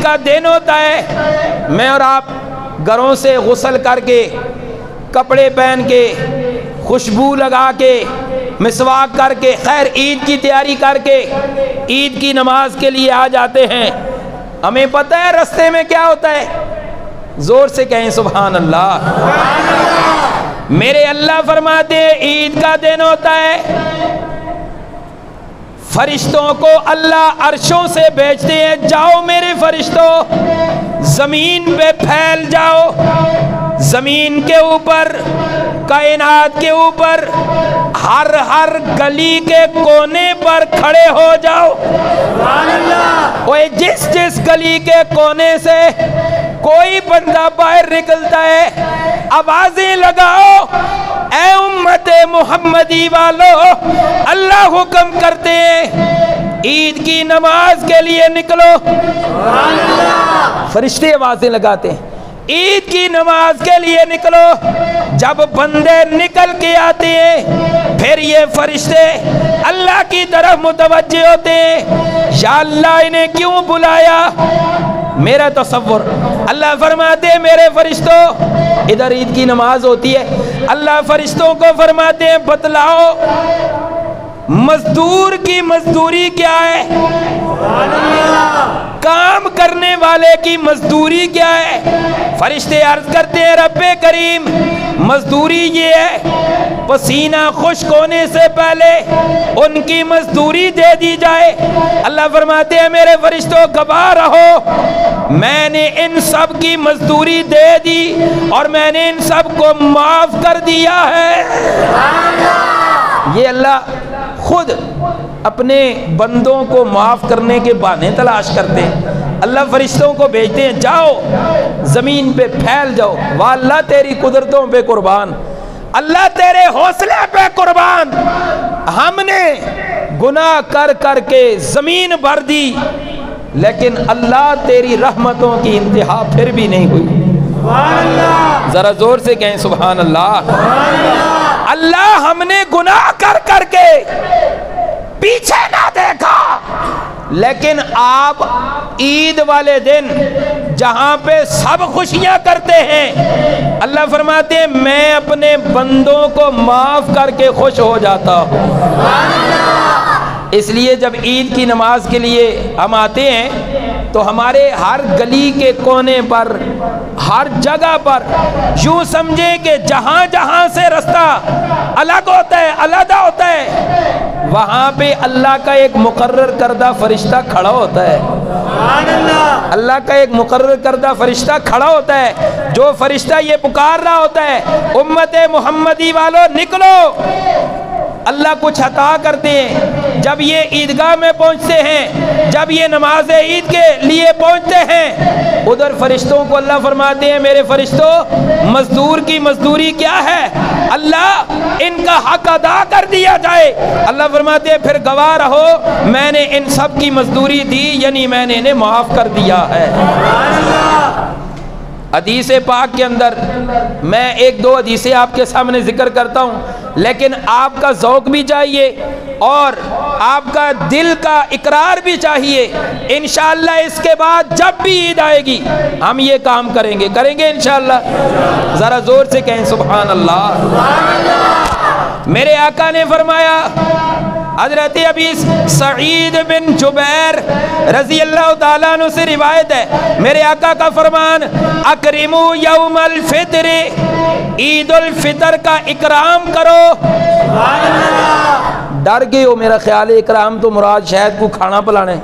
کا دن ہوتا ہے، میں اور آپ گھروں سے غسل کر کے، کپڑے پہن کے، خوشبو لگا کے، مسواک کر کے، خیر عید کی تیاری کر کے عید کی نماز کے لیے آ جاتے ہیں۔ ہمیں پتہ ہے رستے میں کیا ہوتا ہے؟ زور سے کہیں سبحان اللہ۔ میرے اللہ فرماتے ہیں عید کا دن ہوتا ہے، فرشتوں کو اللہ عرشوں سے بھیجتے ہیں، جاؤ میرے فرشتوں زمین پہ پھیل جاؤ، زمین کے اوپر، کائنات کے اوپر، ہر گلی کے کونے پر کھڑے ہو جاؤ۔ وہ جس گلی کے کونے سے کوئی بندہ باہر نکلتا ہے آوازیں لگاؤ، اے امت محمدی والو، اللہ حکم کرتے ہیں عید کی نماز کے لیے نکلو۔ فرشتے آوازیں لگاتے ہیں عید کی نماز کے لیے نکلو۔ جب بندے نکل کے آتے ہیں پھر یہ فرشتے اللہ کی طرف متوجہ ہوتے ہیں، یا اللہ انہیں کیوں بلایا؟ میرا تصور، اللہ فرماتے ہیں میرے فرشتوں، ادھر عید کی نماز ہوتی ہے، اللہ فرشتوں کو فرماتے ہیں بتلاؤ مزدور کی مزدوری کیا ہے، کام کرنے والے کی مزدوری کیا ہے؟ فرشتے عرض کرتے ہیں رب کریم مزدوری یہ ہے پسینہ خشک ہونے سے پہلے ان کی مزدوری دے دی جائے۔ اللہ فرماتے ہیں میرے فرشتوں گواہ رہو، میں نے ان سب کی مزدوری دے دی اور میں نے ان سب کو معاف کر دیا ہے۔ یہ اللہ خود اپنے بندوں کو معاف کرنے کے بہانے تلاش کرتے ہیں۔ اللہ فرشتوں کو بھیجتے ہیں جاؤ زمین پہ پھیل جاؤ۔ واللہ تیری قدرتوں پہ قربان، اللہ تیرے حوصلے پہ قربان، ہم نے گناہ کر کر کے زمین بھر دی لیکن اللہ تیری رحمتوں کی انتہا پھر بھی نہیں ہوئی۔ ذرا زور سے کہیں سبحان اللہ۔ اللہ ہم نے گناہ کر کر کے پیچھے نہ دیکھا لیکن آپ عید والے دن جہاں پہ سب خوشیاں کرتے ہیں اللہ فرماتے ہیں میں اپنے بندوں کو معاف کر کے خوش ہو جاتا ہوں۔ اس لیے جب عید کی نماز کے لیے ہم آتے ہیں تو ہمارے ہر گلی کے کونے پر، ہر جگہ پر یوں سمجھیں کہ جہاں جہاں سے رستہ الگ ہوتا ہے، علیحدہ ہوتا ہے، وہاں پہ اللہ کا ایک مقرر کردہ فرشتہ کھڑا ہوتا ہے۔ اللہ کا ایک مقرر کردہ فرشتہ کھڑا ہوتا ہے، جو فرشتہ یہ پکار رہا ہوتا ہے امت محمدی والو نکلو۔ اللہ کچھ عطا کرتے ہیں جب یہ عیدگاہ میں پہنچتے ہیں، جب یہ نماز عید کے لیے پہنچتے ہیں، ادھر فرشتوں کو اللہ فرماتے ہیں میرے فرشتوں مزدور کی مزدوری کیا ہے؟ اللہ ان کا حق ادا کر دیا جائے۔ اللہ فرماتے ہیں پھر گواہ رہو میں نے ان سب کی مزدوری دی، یعنی میں نے انہیں معاف کر دیا ہے۔ حدیث پاک کے اندر میں ایک دو حدیثیں آپ کے سامنے ذکر کرتا ہوں، لیکن آپ کا ذوق بھی چاہیے اور آپ کا دل کا اقرار بھی چاہیے۔ انشاءاللہ اس کے بعد جب بھی عید آئے گی ہم یہ کام کریں گے انشاءاللہ۔ ذرا زور سے کہیں سبحان اللہ۔ میرے آقا نے فرمایا، حضرت ابی سعید بن جبیر رضی اللہ تعالیٰ عنہ سے روایت ہے، میرے آقا کا فرمان اکرمو یوم الفطر، عید الفطر کا اکرام کرو۔ ڈر گئے ہو میرا خیال ہے اکرام تو مراد شاید کو کھانا پلانے،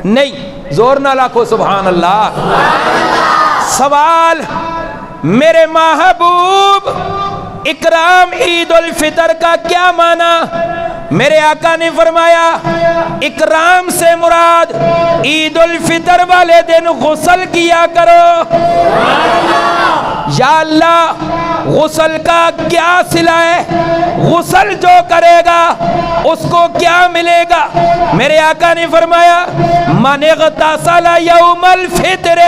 نہیں، زور نہ لاکھو سبحان اللہ۔ سوال میرے محبوب اکرام عید الفطر کا کیا معنی؟ میرے آقا نے فرمایا اکرام سے مراد عید الفطر والے دن غسل کیا کرو۔ یا اللہ غسل کا کیا صلہ ہے؟ غسل جو کرے گا اس کو کیا ملے گا؟ میرے آقا نے فرمایا من اغتسل یوم الفطر،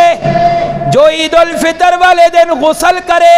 جو عید الفطر والے دن غسل کرے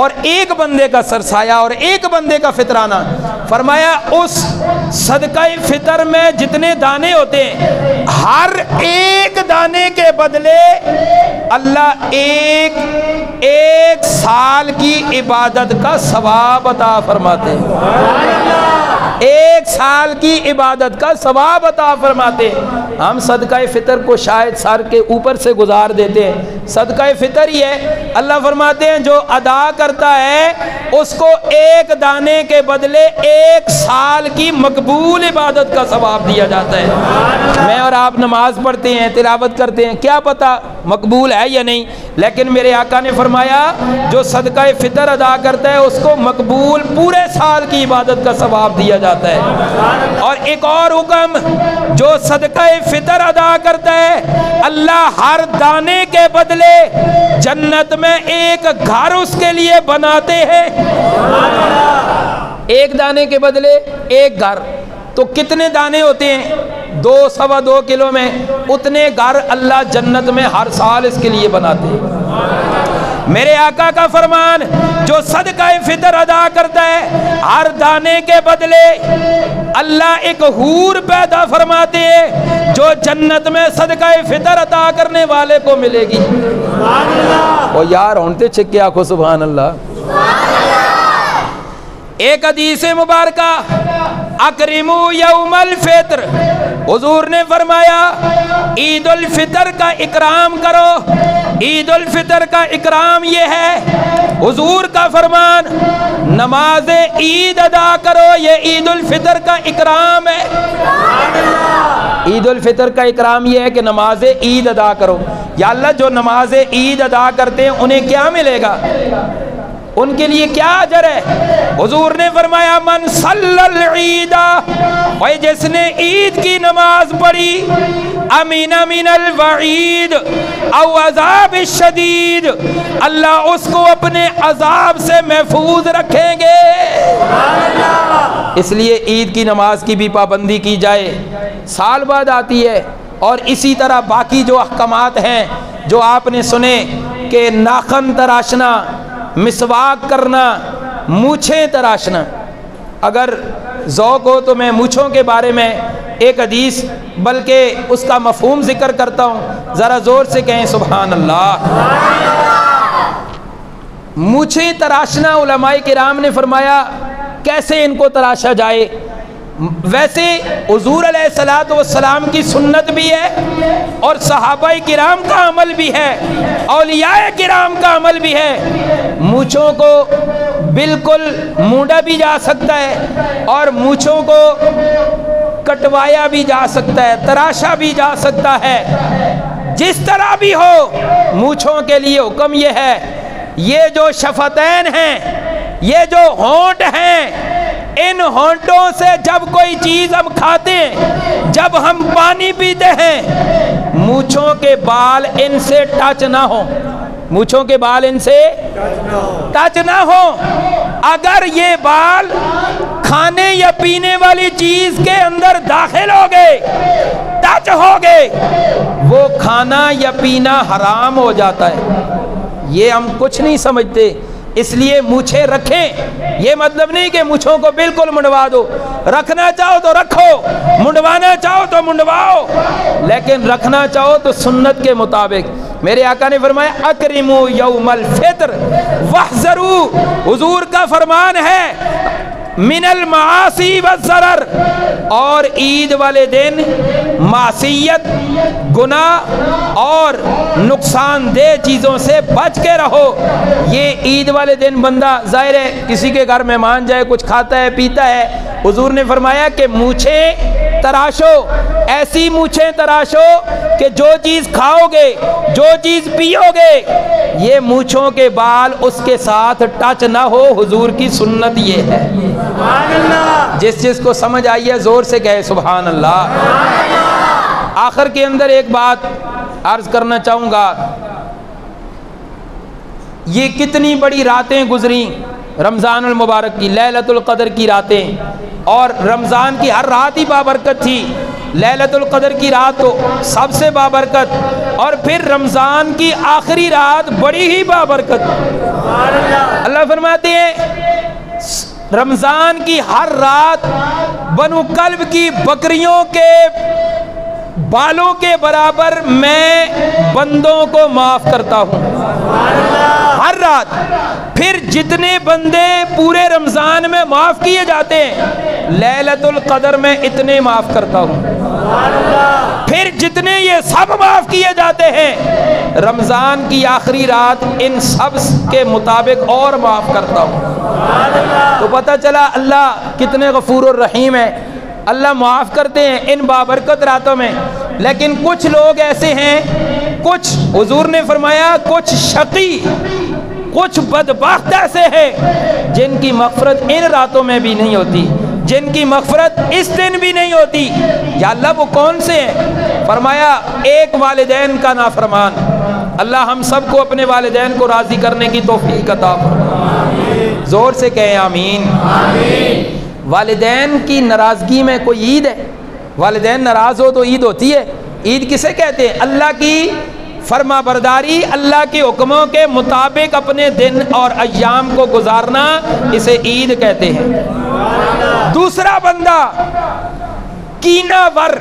اور ایک بندے کا سرسایہ اور ایک بندے کا فطرانہ، فرمایا اس صدقہ فطر میں جتنے دانے ہوتے ہیں ہر ایک دانے کے بدلے اللہ ایک سال کی عبادت کا ثواب عطا فرماتے ہیں، ایک سال کی عبادت کا ثواب عطا فرماتے ہیں۔ ہم صدقہ فطر کو شاید سر کے اوپر سے گزار دیتے ہیں، صدقہ فطر ہی ہے، اللہ فرماتے ہیں جو ادا کرتا ہے اس کو ایک دانے کے بدلے ایک سال کی مقبول عبادت کا ثواب دیا جاتا ہے۔ میں اور آپ نماز پڑھتے ہیں، تلاوت کرتے ہیں، کیا پتہ مقبول ہے یا نہیں، لیکن میرے آقا نے فرمایا جو صدقہ فطر ادا کرتا ہے اس کو مقبول پورے سال کی عبادت کا ثواب دیا جاتا ہے۔ اور ایک اور حکم، جو صدقہ فطر ادا کرتا ہے اللہ ہر دانے کے بدلے جنت میں ایک گھر اس کے لیے بناتے ہیں، ایک دانے کے بدلے ایک گھر۔ تو کتنے دانے ہوتے ہیں؟ 2 سوا 2 کلو میں اتنے گھر اللہ جنت میں ہر سال اس کے لیے بناتے ہیں۔ میرے آقا کا فرمان، جو صدقہ فطر ادا کرتا ہے ہر دانے کے بدلے اللہ ایک حور پیدا فرماتے ہیں جو جنت میں صدقہ فطر عطا کرنے والے کو ملے گی۔ او یار ہونتے چھکے آنکھو سبحان اللہ۔ ایک حدیث مبارکہ اکرمو یوم الفطر، حضور نے فرمایا عید الفطر کا اکرام کرو۔ عید الفطر کا اکرام یہ ہے، حضور کا فرمان نماز عید ادا کرو، یہ عید الفطر کا اکرام ہے۔ عید الفطر کا اکرام یہ ہے کہ نماز عید ادا کرو۔ یا اللہ جو نماز عید ادا کرتے ہیں انہیں کیا ملے گا، ان کے لیے کیا اجر ہے؟ حضور نے فرمایا من صلی العید، بھائی جس نے عید کی نماز پڑھی، امین من الوعید او عذاب الشدید، اللہ اس کو اپنے عذاب سے محفوظ رکھیں گے۔ اس لیے عید کی نماز کی بھی پابندی کی جائے، سال بعد آتی ہے۔ اور اسی طرح باقی جو احکامات ہیں جو آپ نے سنے کہ ناخن تراشنا، مسواک کرنا، مونچھیں تراشنا، اگر ذوق ہو تو میں مونچھوں کے بارے میں ایک حدیث بلکہ اس کا مفہوم ذکر کرتا ہوں، ذرا زور سے کہیں سبحان اللہ۔ مونچھیں تراشنا، علماء کرام نے فرمایا کیسے ان کو تراشا جائے؟ ویسے حضور علیہ الصلوۃ والسلام کی سنت بھی ہے اور صحابہ کرام کا عمل بھی ہے، اولیاء کرام کا عمل بھی ہے۔ مونچھوں کو بالکل مونڈا بھی جا سکتا ہے اور مونچھوں کو کٹوایا بھی جا سکتا ہے، تراشا بھی جا سکتا ہے، جس طرح بھی ہو مونچھوں کے لیے حکم یہ ہے، یہ جو شفتین ہیں، یہ جو ہونٹ ہیں، ان ہونٹوں سے جب کوئی چیز ہم کھاتے ہیں، جب ہم پانی پیتے ہیں، مونچھوں کے بال ان سے ٹچ نہ ہو، مونچھوں کے بال ان سے ٹچ نہ ہو۔ اگر یہ بال کھانے یا پینے والی چیز کے اندر داخل ہو گئے، ٹچ ہو گئے، وہ کھانا یا پینا حرام ہو جاتا ہے۔ یہ ہم کچھ نہیں سمجھتے، اس لیے مونچھیں رکھیں۔ یہ مطلب نہیں کہ مونچھوں کو بالکل منڈوا دو، رکھنا چاہو تو رکھو، منڈوانا چاہو تو منڈواؤ، لیکن رکھنا چاہو تو سنت کے مطابق۔ میرے آقا نے فرمایا اکرمو یوم الفطر واحذروا، حضور کا فرمان ہے من المعاصی والضرر، اور عید والے دن معصیت، گناہ اور نقصان دہ چیزوں سے بچ کے رہو۔ یہ عید والے دن بندہ ظاہر ہے کسی کے گھر مہمان جائے، کچھ کھاتا ہے پیتا ہے، حضور نے فرمایا کہ مونچھیں تراشو، ایسی مونچھیں تراشو کہ جو چیز کھاؤ گے، جو چیز پیو گے، یہ مونچھوں کے بال اس کے ساتھ ٹچ نہ ہو۔ حضور کی سنت یہ ہے۔ جس کو سمجھ آئی ہے زور سے کہے سبحان اللہ۔ آخر کے اندر ایک بات عرض کرنا چاہوں گا، یہ کتنی بڑی راتیں گزری رمضان المبارک کی، لیلۃ القدر کی راتیں، اور رمضان کی ہر رات ہی بابرکت تھی، لیلۃ القدر کی رات تو سب سے بابرکت، اور پھر رمضان کی آخری رات بڑی ہی بابرکت۔ اللہ فرماتے ہیں رمضان کی ہر رات بنو کلب کی بکریوں کے بالوں کے برابر میں بندوں کو معاف کرتا ہوں ہر رات۔ پھر جتنے بندے پورے رمضان میں معاف کیے جاتے ہیں لیلۃ القدر میں اتنے معاف کرتا ہوں، پھر جتنے یہ سب معاف کیے جاتے ہیں رمضان کی آخری رات ان سب کے مطابق اور معاف کرتا ہوں۔ تو پتہ چلا اللہ کتنے غفور الرحیم ہے، اللہ معاف کرتے ہیں ان بابرکت راتوں میں۔ لیکن کچھ لوگ ایسے ہیں، کچھ حضور نے فرمایا کچھ شقی، کچھ بدبخت ایسے ہیں جن کی مغفرت ان راتوں میں بھی نہیں ہوتی، جن کی مغفرت اس دن بھی نہیں ہوتی۔ یا اللہ وہ کون سے ہیں؟ فرمایا ایک والدین کا نافرمان۔ اللہ ہم سب کو اپنے والدین کو راضی کرنے کی توفیق عطا فرمائے، زور سے کہیں آمین۔ والدین کی ناراضگی میں کوئی عید ہے؟ والدین ناراض ہو تو عید ہوتی ہے؟ عید کسے کہتے ہیں؟ اللہ کی فرما برداری، اللہ کے حکموں کے مطابق اپنے دن اور ایام کو گزارنا، اسے عید کہتے ہیں۔ دوسرا بندہ کینہ ور،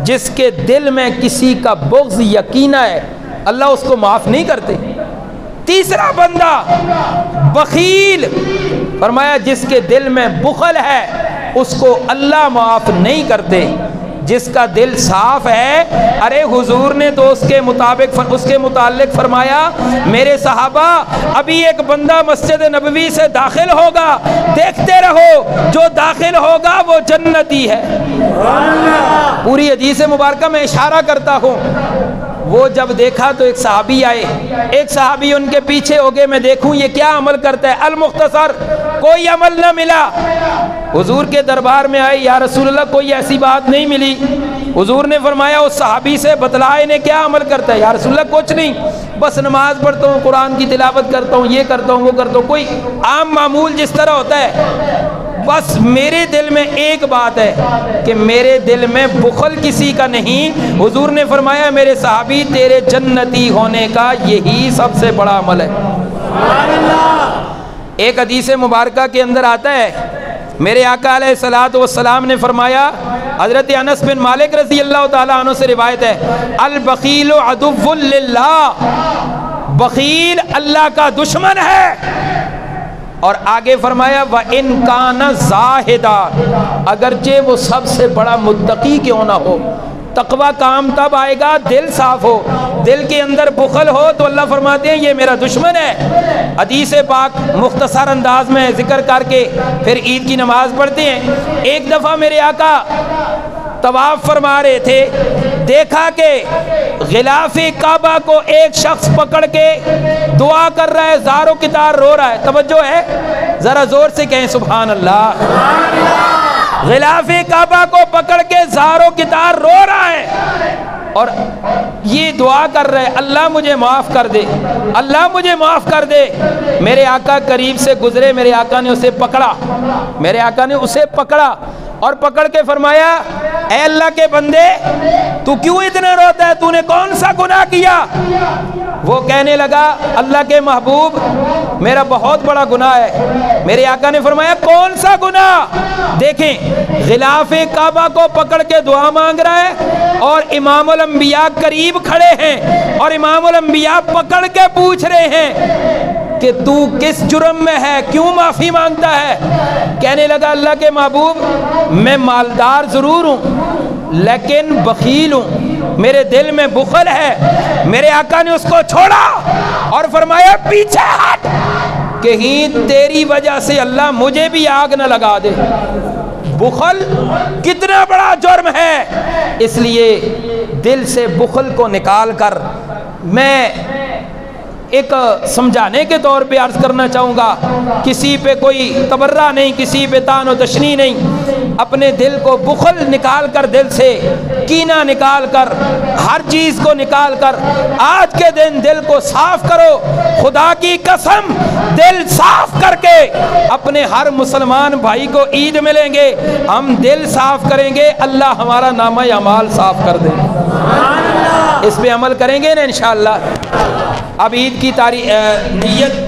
جس کے دل میں کسی کا بغض یا کینہ ہے، اللہ اس کو معاف نہیں کرتے۔ تیسرا بندہ بخیل، فرمایا جس کے دل میں بخل ہے اس کو اللہ معاف نہیں کرتے۔ جس کا دل صاف ہے، ارے حضور نے تو اس کے متعلق فرمایا میرے صحابہ ابھی ایک بندہ مسجد نبوی سے داخل ہوگا، دیکھتے رہو، جو داخل ہوگا وہ جنتی ہے۔ پوری حدیث مبارکہ میں اشارہ کرتا ہوں۔ وہ جب دیکھا تو ایک صحابی آئے، ایک صحابی ان کے پیچھے ہو گئے میں دیکھوں یہ کیا عمل کرتا ہے۔ المختصر کوئی عمل نہ ملا، حضور کے دربار میں آئے، یا رسول اللہ کوئی ایسی بات نہیں ملی۔ حضور نے فرمایا اس صحابی سے بتلا انہیں کیا عمل کرتا ہے۔ یا رسول اللہ کچھ نہیں، بس نماز پڑھتا ہوں، قرآن کی تلاوت کرتا ہوں، یہ کرتا ہوں وہ کرتا ہوں، کوئی عام معمول جس طرح ہوتا ہے۔ بس میرے دل میں ایک بات ہے کہ میرے دل میں بخل کسی کا نہیں۔ حضور نے فرمایا میرے صحابی تیرے جنتی ہونے کا یہی سب سے بڑا عمل ہے۔ ایک حدیث مبارکہ کے اندر آتا ہے، میرے آقا علیہ الصلوۃ والسلام نے فرمایا، حضرت انس بن مالک رضی اللہ تعالیٰ عنہ سے روایت ہے، البخیل عدو للہ، بخیل اللہ کا دشمن ہے۔ اور آگے فرمایا وَإِن كَانَ زَاهِدًا، اگرچہ وہ سب سے بڑا متقی کیوں نہ ہو۔ تقوی کام تب آئے گا دل صاف ہو، دل کے اندر بخل ہو تو اللہ فرماتے ہیں یہ میرا دشمن ہے۔ حدیث پاک مختصر انداز میں ذکر کر کے پھر عید کی نماز پڑھتے ہیں۔ ایک دفعہ میرے آقا طواف فرما رہے تھے، دیکھا کہ غلاف کعبہ کو ایک شخص پکڑ کے دعا کر رہا ہے، زار و کتار رو رہا ہے۔ توجہ ہے، ذرا زور سے کہیں سبحان اللہ۔ غلاف کعبہ کو پکڑ کے زار و کتار رو رہا ہے اور یہ دعا کر رہے اللہ مجھے معاف کر دے، اللہ مجھے معاف کر دے۔ میرے آقا قریب سے گزرے، میرے آقا نے اسے پکڑا، میرے آقا نے اسے پکڑا اور پکڑ کے فرمایا اے اللہ کے بندے تو کیوں اتنا روتا ہے، تو نے کون سا گناہ کیا؟ وہ کہنے لگا اللہ کے محبوب میرا بہت بڑا گناہ ہے۔ میرے آقا نے فرمایا کون سا گناہ؟ دیکھیں غلاف کعبہ کو پکڑ کے دعا مانگ رہا ہے اور امام الانبیاء قریب کھڑے ہیں اور امام الانبیاء پکڑ کے پوچھ رہے ہیں کہ تو کس جرم میں ہے، کیوں معافی مانگتا ہے؟ کہنے لگا اللہ کے محبوب میں مالدار ضرور ہوں لیکن بخیل ہوں، میرے دل میں بخل ہے۔ میرے آقا نے اس کو چھوڑا اور فرمایا پیچھے ہٹ، کہیں تیری وجہ سے اللہ مجھے بھی آگ نہ لگا دے۔ بخل کتنا بڑا جرم ہے، اس لیے دل سے بخل کو نکال کر میں ایک سمجھانے کے طور پہ عرض کرنا چاہوں گا، کسی پہ کوئی تبرہ نہیں، کسی پہ طعن و تشنیع نہیں، اپنے دل کو بخل نکال کر، دل سے کینہ نکال کر، ہر چیز کو نکال کر آج کے دن دل کو صاف کرو۔ خدا کی قسم دل صاف کر کے اپنے ہر مسلمان بھائی کو عید ملیں گے۔ ہم دل صاف کریں گے، اللہ ہمارا نامہ اعمال صاف کر دے۔ اس پہ عمل کریں گے نا انشاءاللہ۔ اب عید کی نیت